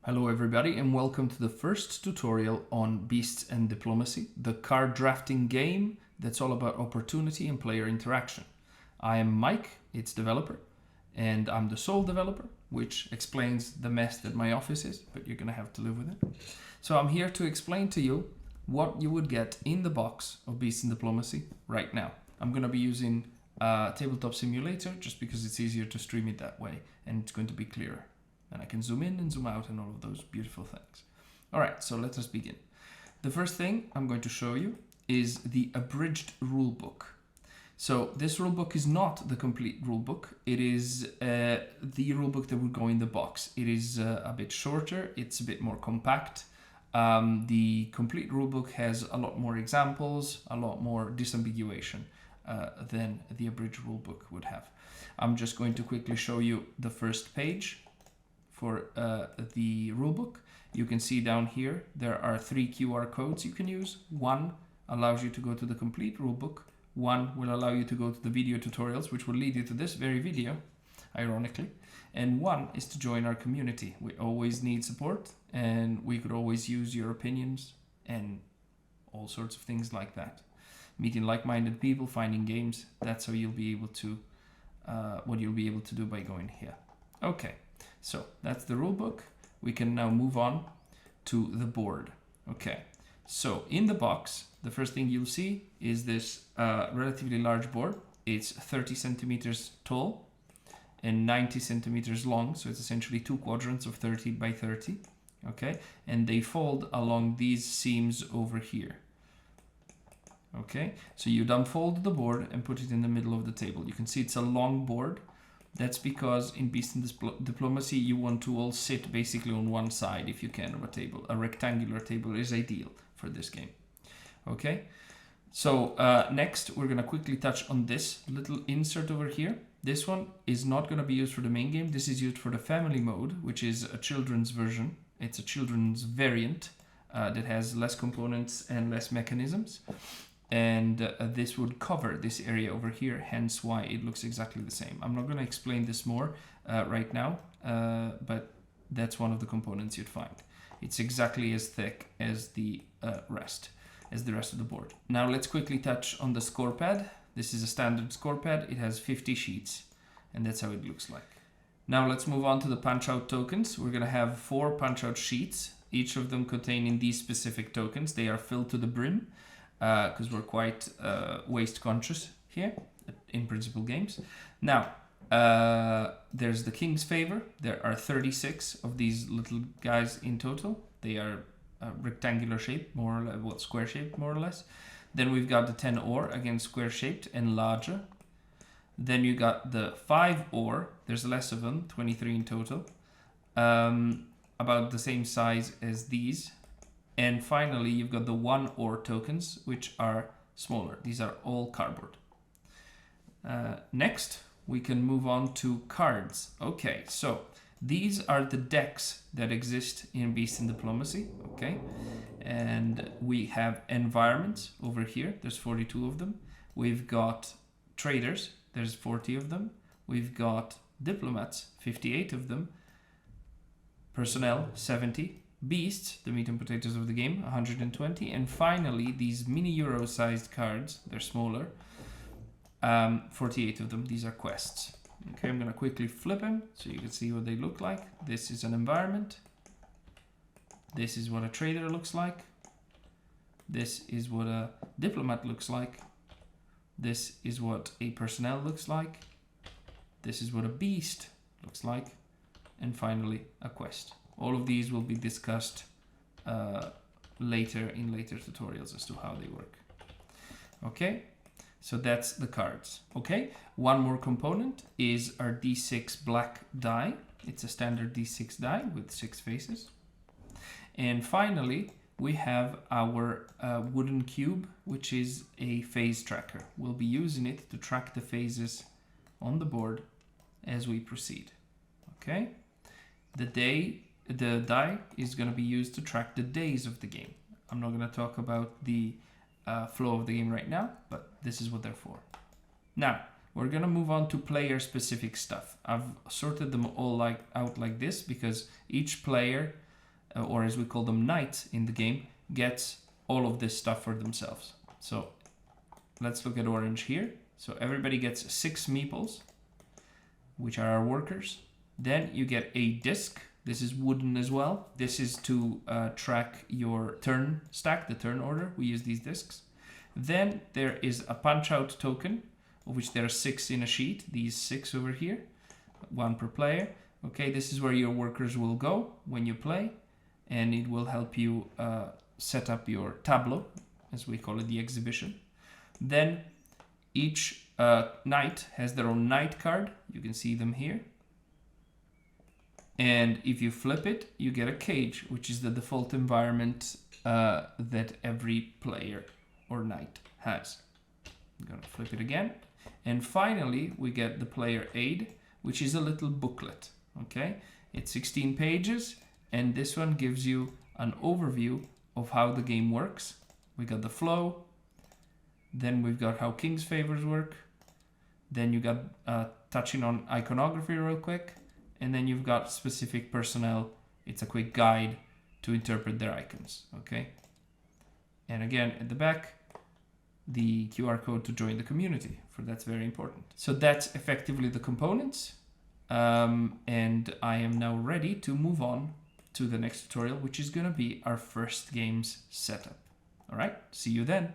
Hello everybody and welcome to the first tutorial on Beasts and Diplomacy, the card drafting game that's all about opportunity and player interaction. I am Mike, its developer, and I'm the sole developer, which explains the mess that my office is, but you're gonna have to live with it. So I'm here to explain to you what you would get in the box of Beasts and Diplomacy right now. I'm gonna be using Tabletop Simulator just because it's easier to stream it that way and it's going to be clearer. And I can zoom in and zoom out and all of those beautiful things. All right, so let us begin. The first thing I'm going to show you is the abridged rulebook. So this rulebook is not the complete rulebook. It is the rulebook that would go in the box. It is a bit shorter. It's a bit more compact. The complete rulebook has a lot more examples, a lot more disambiguation than the abridged rulebook would have. I'm just going to quickly show you the first page for the rulebook. You can see down here there are 3 QR codes you can use. One allows you to go to the complete rulebook. One will allow you to go to the video tutorials, which will lead you to this very video, ironically. And one is to join our community. We always need support and we could always use your opinions and all sorts of things like that. Meeting like-minded people, finding games, that's how you'll be able to, what you'll be able to do by going here. Okay. So that's the rulebook. We can now move on to the board. Okay, so in the box, the first thing you'll see is this relatively large board. It's 30 centimeters tall and 90 centimeters long. So it's essentially 2 quadrants of 30 by 30. Okay, and they fold along these seams over here. Okay, so you'd unfold the board and put it in the middle of the table. You can see it's a long board. That's because in Beast and Diplomacy, you want to all sit basically on one side, if you can, of a table. A rectangular table is ideal for this game. Okay, so next we're going to quickly touch on this little insert over here. This one is not going to be used for the main game. This is used for the family mode, which is a children's version. It's a children's variant that has less components and less mechanisms. And this would cover this area over here, hence why it looks exactly the same. I'm not going to explain this more right now, but that's one of the components you'd find. It's exactly as thick as the rest of the board. Now let's quickly touch on the score pad. This is a standard score pad. It has 50 sheets, and that's how it looks like. Now let's move on to the punch-out tokens. We're going to have 4 punch-out sheets, each of them containing these specific tokens. They are filled to the brim, because we're quite waste conscious here in Principal Games. Now, there's the King's Favor. There are 36 of these little guys in total. They are rectangular shape, more or less, well, square shaped, more or less. Then we've got the 10 ore, again square shaped and larger. Then you got the 5 ore. There's less of them, 23 in total. About the same size as these. And finally, you've got the 1 ore tokens, which are smaller. These are all cardboard. Next, we can move on to cards. Okay, so these are the decks that exist in Beast and Diplomacy. Okay, and we have environments over here. There's 42 of them. We've got traders. There's 40 of them. We've got diplomats, 58 of them. Personnel, 70. Beasts, the meat and potatoes of the game, 120. And finally, these mini Euro-sized cards, they're smaller, 48 of them. These are quests. Okay, I'm going to quickly flip them so you can see what they look like. This is an environment. This is what a trader looks like. This is what a diplomat looks like. This is what a personnel looks like. This is what a beast looks like. And finally, a quest. All of these will be discussed later in later tutorials as to how they work. Okay, so that's the cards. Okay, one more component is our D6 black die. It's a standard D6 die with 6 faces. And finally, we have our wooden cube, which is a phase tracker. We'll be using it to track the phases on the board as we proceed. Okay, the die is going to be used to track the days of the game. I'm not going to talk about the flow of the game right now, but this is what they're for. Now, we're going to move on to player-specific stuff. I've sorted them all out like this because each player or as we call them, knights in the game, gets all of this stuff for themselves. So let's look at orange here. So everybody gets 6 meeples, which are our workers. Then you get a disc. This is wooden as well. This is to track your turn stack, the turn order. We use these discs. Then there is a punch out token, of which there are 6 in a sheet. These 6 over here, 1 per player. Okay, this is where your workers will go when you play, and it will help you set up your tableau, as we call it, the exhibition. Then each knight has their own knight card. You can see them here. And if you flip it, you get a cage, which is the default environment that every player or knight has. I'm gonna flip it again. And finally, we get the player aid, which is a little booklet, okay? It's 16 pages, and this one gives you an overview of how the game works. We got the flow, then we've got how King's Favors work, then you got touching on iconography real quick, and then you've got specific personnel. It's a quick guide to interpret their icons, okay? And again, at the back, the QR code to join the community, for that's very important. So that's effectively the components. And I am now ready to move on to the next tutorial, which is gonna be our first game's setup. All right, see you then.